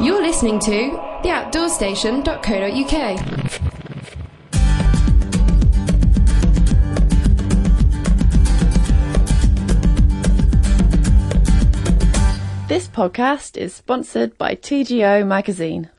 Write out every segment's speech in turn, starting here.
You're listening to theoutdoorstation.co.uk. This podcast is sponsored by TGO magazine.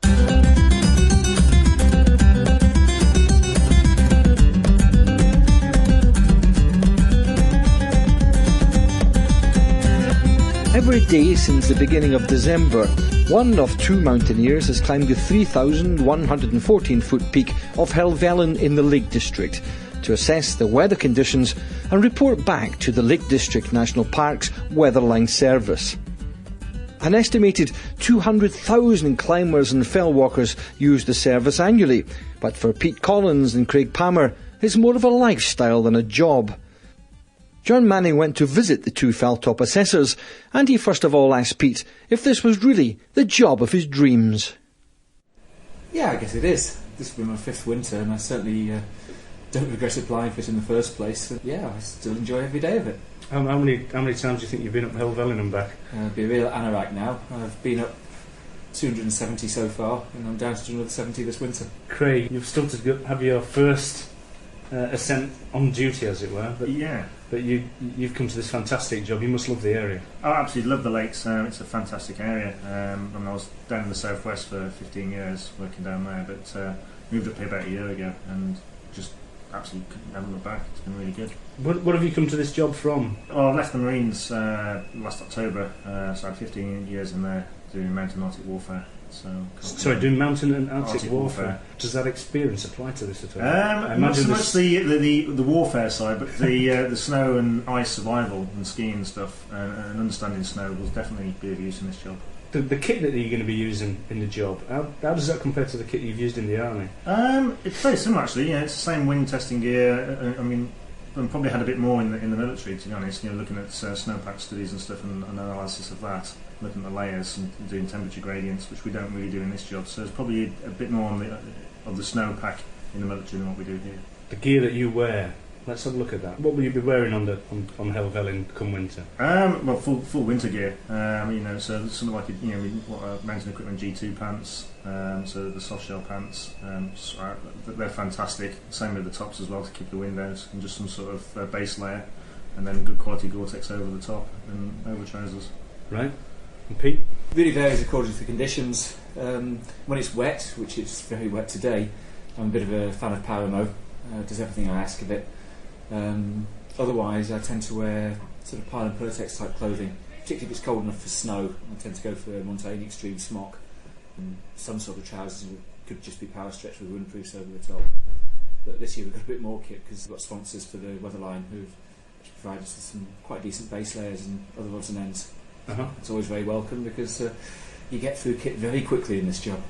Every day since the beginning of December, one of two mountaineers has climbed the 3,114-foot peak of Helvellyn in the Lake District to assess the weather conditions and report back to the Lake District National Park's Weatherline service. An estimated 200,000 climbers and fell walkers use the service annually, but for Pete Collins and Craig Palmer, it's more of a lifestyle than a job. John Manning went to visit the two felltop assessors, and he first of all asked Pete if this was really the job of his dreams. Yeah, I guess it is. This will be my fifth winter, and I certainly don't regret applying for it in the first place. And yeah, I still enjoy every day of it. How many times do you think you've been up Helvellyn and back? I'd be a real anorak now. I've been up 270 so far, and I'm down to do another 70 this winter. Craig, you've still to have your first ascent on duty, as it were. But yeah. But you've come to this fantastic job. You must love the area. I absolutely love the lakes. It's a fantastic area. And I was down in the southwest for 15 years working down there, but moved up here about a year ago and just absolutely haven't looked back. It's been really good. What have you come to this job from? Well, I left the Marines last October, so I had 15 years in there doing mountain Arctic warfare. Sorry, doing mountain and Arctic warfare. Does that experience apply to this at all? I not so much the warfare side, but the snow and ice survival and skiing and stuff, and understanding snow will definitely be of use in this job. The kit that you're going to be using in the job, how does that compare to the kit you've used in the army? It's very similar actually. Yeah, it's the same wind testing gear. I mean, I probably had a bit more in the military, to be honest. Looking at snowpack studies and stuff and analysis of that, looking at the layers and doing temperature gradients, which we don't really do in this job. So it's probably a bit more on of the snowpack in the military than what we do here. The gear that you wear. Let's have a look at that. What will you be wearing on Helvellyn come winter? Well, full winter gear. So something like mountain equipment G2 pants. So the soft shell pants. They're fantastic. Same with the tops as well to keep the wind out, and just some sort of base layer, and then good quality Gore-Tex over the top and over trousers. Right. And Pete? Really varies according to the conditions. When it's wet, which is very wet today, I'm a bit of a fan of power mode. Does everything I ask of it. Otherwise, I tend to wear sort of pile and Pertex type clothing, particularly if it's cold enough for snow. I tend to go for a Montane Extreme smock and some sort of trousers. Could just be power stretch with windproofs over the top. But this year we've got a bit more kit because we've got sponsors for the Weatherline who've provided us with some quite decent base layers and other odds and ends. It's always very welcome because you get through kit very quickly in this job.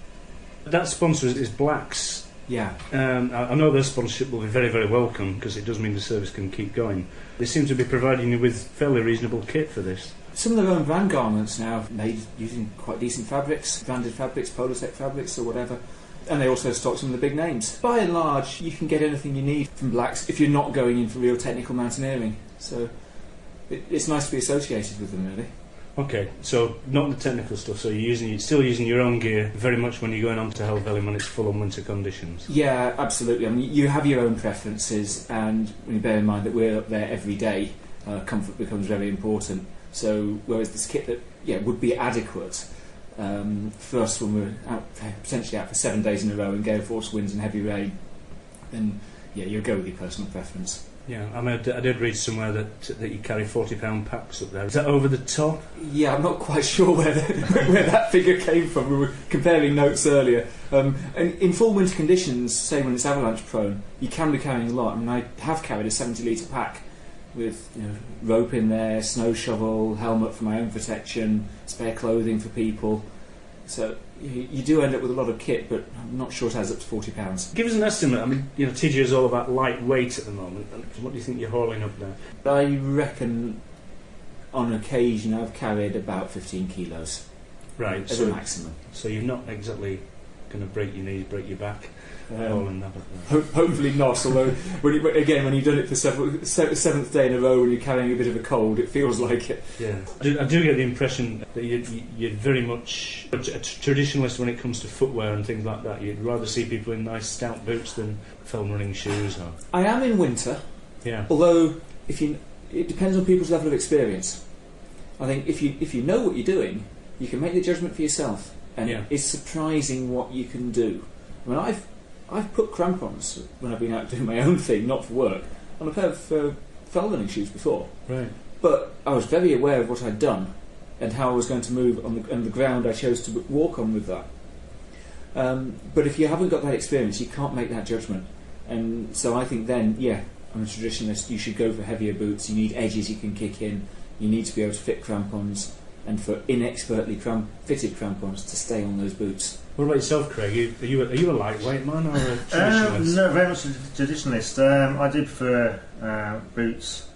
That sponsor is Blacks. Yeah. I know their sponsorship will be very, very welcome because it does mean the service can keep going. They seem to be providing you with fairly reasonable kit for this. Some of their own brand garments now made using quite decent fabrics, branded fabrics, Polartec fabrics or whatever. And they also stock some of the big names. By and large, you can get anything you need from Blacks if you're not going in for real technical mountaineering. So it's nice to be associated with them, really. Okay, so not the technical stuff, so you're still using your own gear very much when you're going on to Helvellyn when it's full on winter conditions? Yeah, absolutely. I mean, you have your own preferences, and when you bear in mind that we're up there every day, comfort becomes very important. So whereas this kit that would be adequate for us when we're potentially out for 7 days in a row in gale force winds and heavy rain, then you'll go with your personal preference. Yeah, I did read somewhere that you carry £40 packs up there. Is that over the top? Yeah, I'm not quite sure where that figure came from. We were comparing notes earlier. And in full winter conditions, say when it's avalanche prone, you can be carrying a lot. I mean, I have carried a 70-litre pack with rope in there, snow shovel, helmet for my own protection, spare clothing for people. So you do end up with a lot of kit, but I'm not sure it adds up to £40. Give us an estimate. I mean, TGO is all about lightweight at the moment. What do you think you're hauling up there? I reckon on occasion I've carried about 15 kilos. Right. As a maximum. So you've not exactly going to break your knees, break your back. Hopefully not, although when you've done it for seventh day in a row and you're carrying a bit of a cold, it feels like it. Yeah, I do get the impression that you're very much a traditionalist when it comes to footwear and things like that. You'd rather see people in nice stout boots than film running shoes. I am in winter, although it depends on people's level of experience. I think if you know what you're doing, you can make the judgment for yourself, and it's surprising what you can do. I mean, I've put crampons when I've been out doing my own thing, not for work, on a pair of fell running shoes before. Right. But I was very aware of what I'd done and how I was going to move on the ground I chose to walk on with that. But if you haven't got that experience, you can't make that judgment. And so I think then, I'm a traditionalist, you should go for heavier boots, you need edges you can kick in, you need to be able to fit crampons, and for inexpertly fitted crampons to stay on those boots. What about yourself, Craig? Are you a lightweight man or a traditionalist? No, very much a traditionalist. I do prefer boots,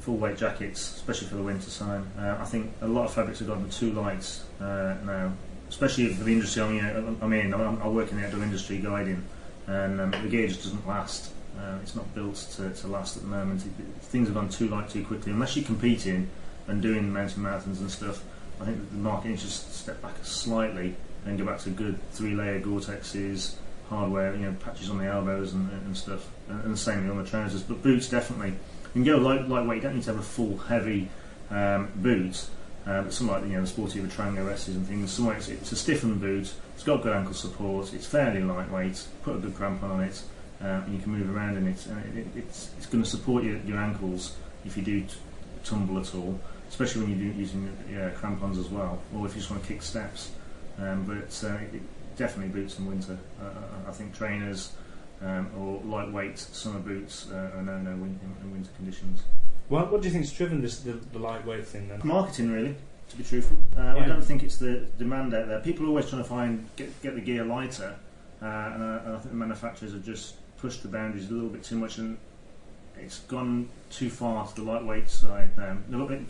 full weight jackets, especially for the winter time. I think a lot of fabrics have gotten too light now, especially for the industry I work in the outdoor industry guiding, and the gear just doesn't last. It's not built to last at the moment. Things have gone too light too quickly. Unless you're competing and doing mountain marathons and stuff, I think that the market needs to just step back slightly and go back to good 3-layer Gore-Texes, hardware, patches on the elbows and stuff, and the same on the trousers. But boots, definitely. You can go lightweight. You don't need to have a full heavy boot. But some like the sporty Retrango S's and things. Somewhere it's a stiffened boot. It's got good ankle support. It's fairly lightweight. Put a good crampon on it, and you can move around in it. And it's going to support your ankles if you do tumble at all, especially when you're using crampons as well, or if you just want to kick steps. But definitely boots in winter. I think trainers or lightweight summer boots are no-no in winter conditions. What do you think's driven the lightweight thing then? Marketing, really, to be truthful. I don't think it's the demand out there. People are always trying to get the gear lighter, and I think the manufacturers have just pushed the boundaries a little bit too much, and it's gone too far to the lightweight side now.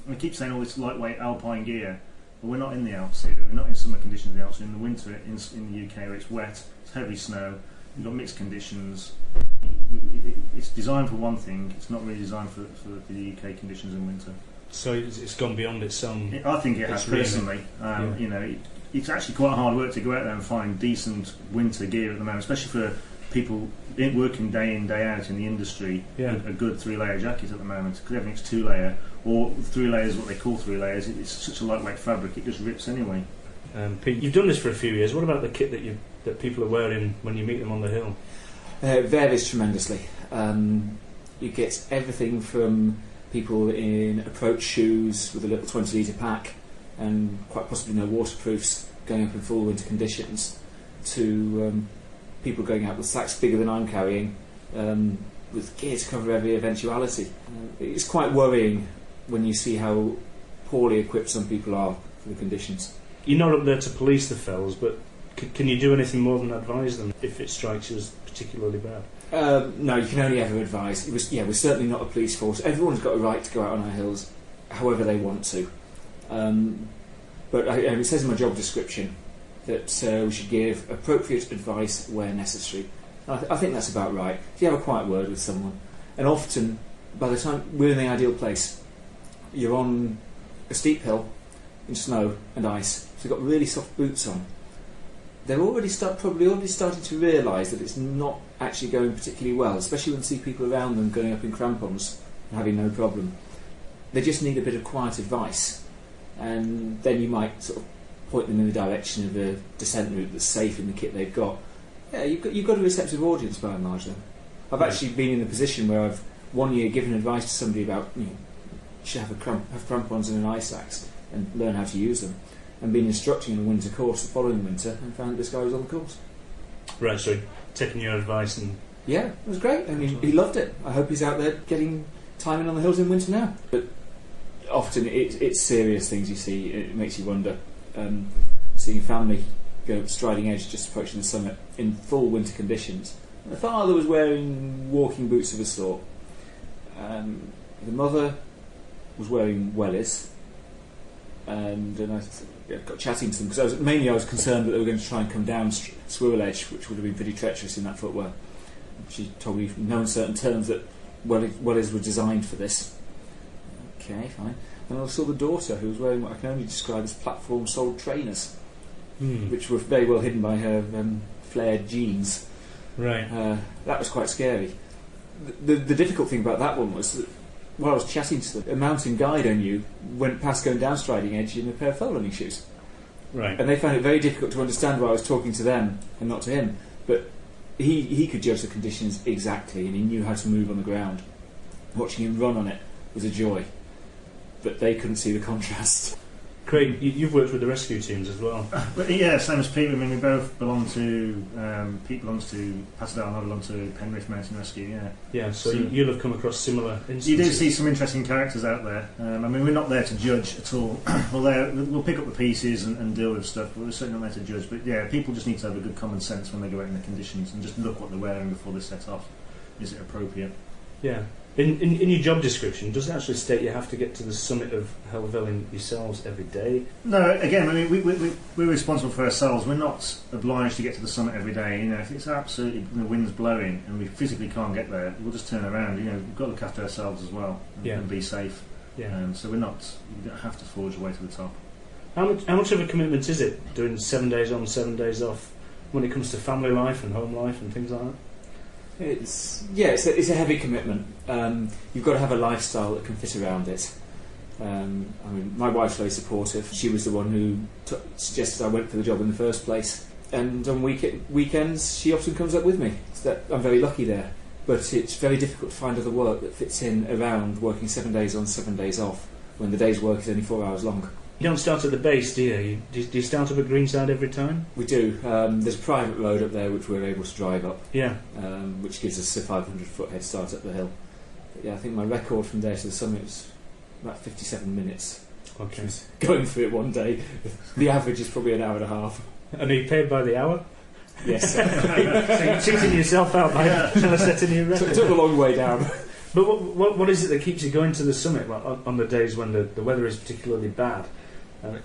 We keep saying all this lightweight alpine gear, but we're not in the Alps here. We're not in summer conditions in the Alps. We're in the winter in the UK where it's wet, it's heavy snow, you've got mixed conditions. It's designed for one thing, it's not really designed for the UK conditions in winter. So it's gone beyond its own... I think it has, personally. It's actually quite hard work to go out there and find decent winter gear at the moment, especially for people working day in, day out in the industry. A good 3-layer jacket at the moment, because everything's 2-layer, or 3 layers, what they call 3 layers. It's such a lightweight fabric, it just rips anyway. Pete, you've done this for a few years. What about the kit that people are wearing when you meet them on the hill? It varies tremendously. You get everything from people in approach shoes with a little 20 litre pack and quite possibly no waterproofs going up in full winter conditions, to people going out with sacks bigger than I'm carrying, with gear to cover every eventuality. It's quite worrying when you see how poorly equipped some people are for the conditions. You're not up there to police the fells, but can you do anything more than advise them if it strikes you as particularly bad? No, you can only ever advise. We're certainly not a police force. Everyone's got a right to go out on our hills however they want to. But it says in my job description that we should give appropriate advice where necessary. I think that's about right. If you have a quiet word with someone, and often by the time we're in the ideal place, you're on a steep hill in snow and ice, so you've got really soft boots on. They're probably already starting to realise that it's not actually going particularly well, especially when they see people around them going up in crampons and having no problem. They just need a bit of quiet advice, and then you might sort of point them in the direction of a descent route that's safe in the kit they've got. Yeah, you've got a receptive audience by and large then. I've actually been in the position where I've one year given advice to somebody about you should have crampons and an ice axe and learn how to use them, and been instructing in a winter course the following winter and found this guy was on the course. Right, so taking your advice and... Yeah, it was great. I mean, he loved it. I hope he's out there getting timing on the hills in winter now. But often it's serious things you see. It makes you wonder. Seeing family go up Striding Edge just approaching the summit in full winter conditions. The father was wearing walking boots of a sort. The mother was wearing wellies. and I got chatting to them because I was concerned that they were going to try and come down Squirrel Edge, which would have been pretty treacherous in that footwear. She told me in no uncertain terms that wellies were designed for this. Okay, fine. And I saw the daughter, who was wearing what I can only describe as platform-soled trainers, which were very well hidden by her flared jeans. Right. That was quite scary. The difficult thing about that one was that while I was chatting to them, a mountain guide I knew went past going down Striding Edge in a pair of fell running shoes. Right. And they found it very difficult to understand why I was talking to them and not to him. But he could judge the conditions exactly, and he knew how to move on the ground. Watching him run on it was a joy. But they couldn't see the contrast. Craig, you've worked with the rescue teams as well. But yeah, same as Pete. I mean, we both belong to. Pete belongs to Pasadena, and I belong to Penrith Mountain Rescue. Yeah. Yeah. So you'll have come across similar instances. You do see some interesting characters out there. I mean, we're not there to judge at all. We'll pick up the pieces and deal with stuff, but we're certainly not there to judge. But yeah, people just need to have a good common sense when they go out in the conditions and just look what they're wearing before they set off. Is it appropriate? Yeah. In your job description, does it actually state you have to get to the summit of Helvellyn yourselves every day? No, again, I mean, we're responsible for ourselves. We're not obliged to get to the summit every day. You know, if it's absolutely the wind's blowing and we physically can't get there, we'll just turn around. You know, we've got to look after ourselves as well and be safe. Yeah. So we don't have to forge our way to the top. How much of a commitment is it doing 7 days on, 7 days off when it comes to family life and home life and things like that? It's a heavy commitment. You've got to have a lifestyle that can fit around it. I mean, my wife's very supportive. She was the one who suggested I went for the job in the first place. And on weekends, she often comes up with me. So I'm very lucky there. But it's very difficult to find other work that fits in around working 7 days on, 7 days off, when the day's work is only 4 hours long. You don't start at the base, do you? Do you start up at Greenside every time? We do. There's a private road up there which we're able to drive up. Yeah. Which gives us a 500-foot head start up the hill. But yeah, I think my record from there to the summit was about 57 minutes. Okay. Going through it one day. The average is probably an hour and a half. And are you paid by the hour? Yes. So you're cheating yourself out by trying to set a new record. It took a long way down. But what is it that keeps you going to the summit on the days when the weather is particularly bad?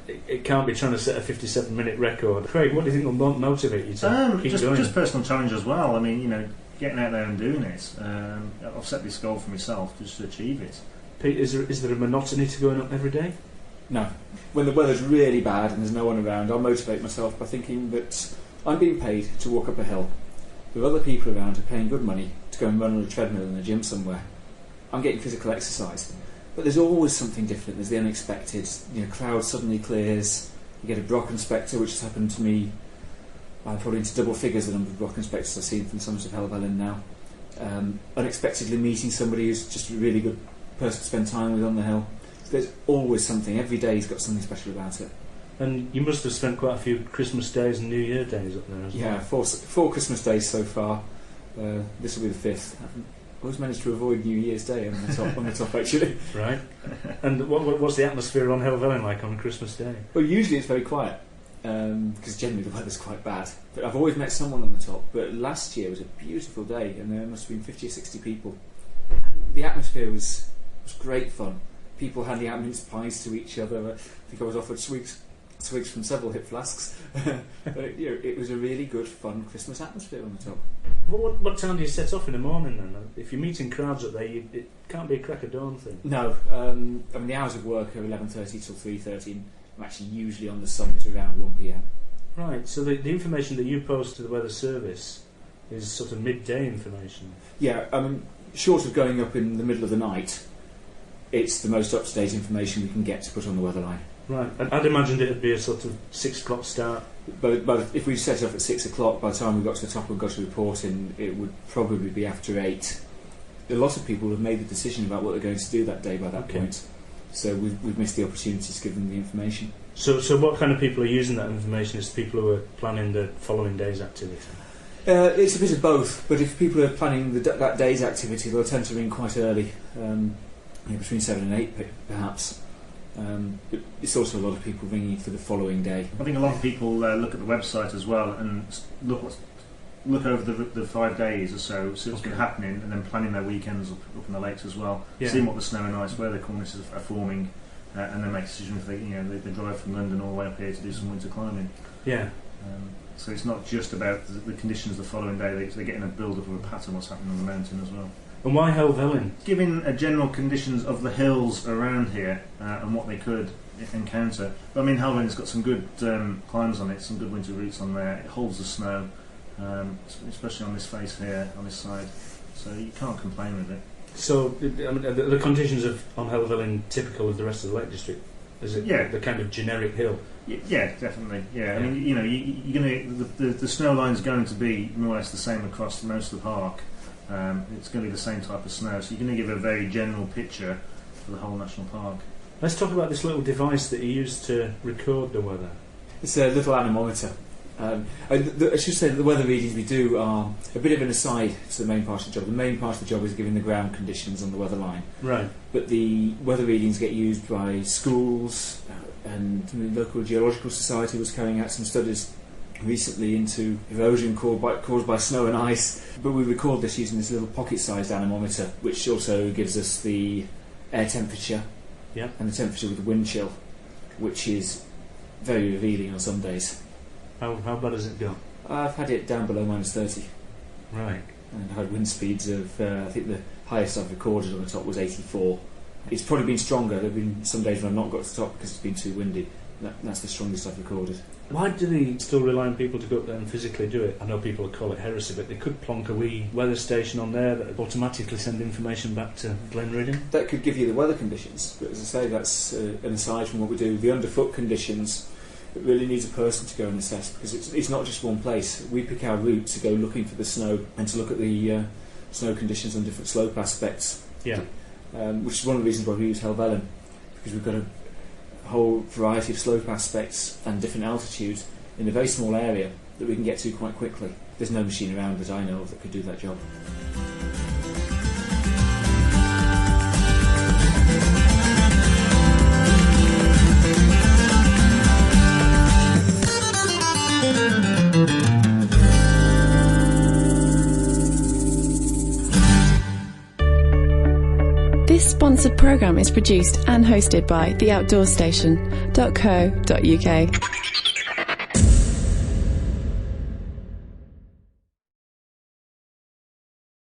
It can't be trying to set a 57-minute record. Craig, what do you think will motivate you to keep going? Just personal challenge as well. I mean, you know, getting out there and doing it. I've set this goal for myself just to achieve it. Pete, is there a monotony to going up every day? No. When the weather's really bad and there's no one around, I'll motivate myself by thinking that I'm being paid to walk up a hill. With other people around who are paying good money to go and run on a treadmill in a gym somewhere. I'm getting physical exercise. But there's always something different. There's the unexpected. You know, crowd suddenly clears. You get a Brock inspector, which has happened to me. I'm probably into double figures the number of Brock inspectors I've seen from Summit of Helvellyn now. Unexpectedly meeting somebody who's just a really good person to spend time with on the hill. There's always something. Every day's got something special about it. And you must have spent quite a few Christmas days and New Year days up there as well. Yeah, four Christmas days so far. This will be the fifth. I've always managed to avoid New Year's Day on the top actually. Right. And what's the atmosphere on Helvellyn like on Christmas Day? Well, usually it's very quiet because generally the weather's quite bad. But I've always met someone on the top. But last year was a beautiful day, and there must have been 50 or 60 people. And the atmosphere was great fun. People handing out mince pies to each other. I think I was offered swigs from several hip flasks. But it was a really good, fun Christmas atmosphere on the top. What time do you set off in the morning then? If you're meeting crowds up there, it can't be a crack of dawn thing. No, I mean the hours of work are 11:30 till 3:30. I'm actually usually on the summit around 1 p.m. Right, so the information that you post to the Weather Service is sort of midday information. Yeah, I mean, short of going up in the middle of the night, it's the most up-to-date information we can get to put on the weather line. Right, I'd imagined it'd be a sort of 6 o'clock start. But if we set off at 6 o'clock, by the time we got to the top and got to reporting, it would probably be after 8. A lot of people have made the decision about what they're going to do that day by that point. So we've missed the opportunity to give them the information. So what kind of people are using that information? Is people who are planning the following day's activity? It's a bit of both, but if people are planning that day's activity, they'll tend to ring quite early, between 7 and 8 perhaps. But it's also a lot of people ringing for the following day. I think a lot of people look at the website as well and look over the 5 days or so, see what's been happening, and then planning their weekends up in the lakes as well, seeing what the snow and ice weather conditions are forming, and then make a decision if they drive from London all the way up here to do some winter climbing. Yeah. So it's not just about the conditions the following day, they're getting a build-up of a pattern what's happening on the mountain as well. And why Helvellyn? Given general conditions of the hills around here and what they could encounter, but I mean Helvellyn's got some good climbs on it, some good winter routes on there. It holds the snow, especially on this face here, on this side, so you can't complain with it. So I mean, are the conditions on Helvellyn typical of the rest of the Lake District? Is it the kind of generic hill? Yeah, definitely. Yeah, I mean, you're gonna the snow line's going to be more or less the same across most of the park. It's going to be the same type of snow, so you're going to give a very general picture for the whole national park. Let's talk about this little device that you use to record the weather. It's a little anemometer. I should say that the weather readings we do are a bit of an aside to the main part of the job. The main part of the job is giving the ground conditions on the weather line. Right. But the weather readings get used by schools, and the local geological society was carrying out some studies recently into erosion caused by snow and ice. But we record this using this little pocket-sized anemometer, which also gives us the air temperature and the temperature with the wind chill, which is very revealing on some days. How bad has it gone? I've had it down below -30. Right. And had wind speeds of, I think the highest I've recorded on the top was 84. It's probably been stronger. There have been some days when I've not got to the top because it's been too windy. That's the strongest I've recorded. Why do they still rely on people to go up there and physically do it? I know people call it heresy, but they could plonk a wee weather station on there that would automatically send information back to Glenriddin. That could give you the weather conditions, but as I say, that's an aside from what we do. The underfoot conditions, it really needs a person to go and assess, because it's not just one place. We pick our route to go looking for the snow and to look at the snow conditions on different slope aspects. Yeah. Which is one of the reasons why we use Helvellyn, because we've got a whole variety of slope aspects and different altitudes in a very small area that we can get to quite quickly. There's no machine around that I know of that could do that job. This sponsored programme is produced and hosted by theoutdoorstation.co.uk.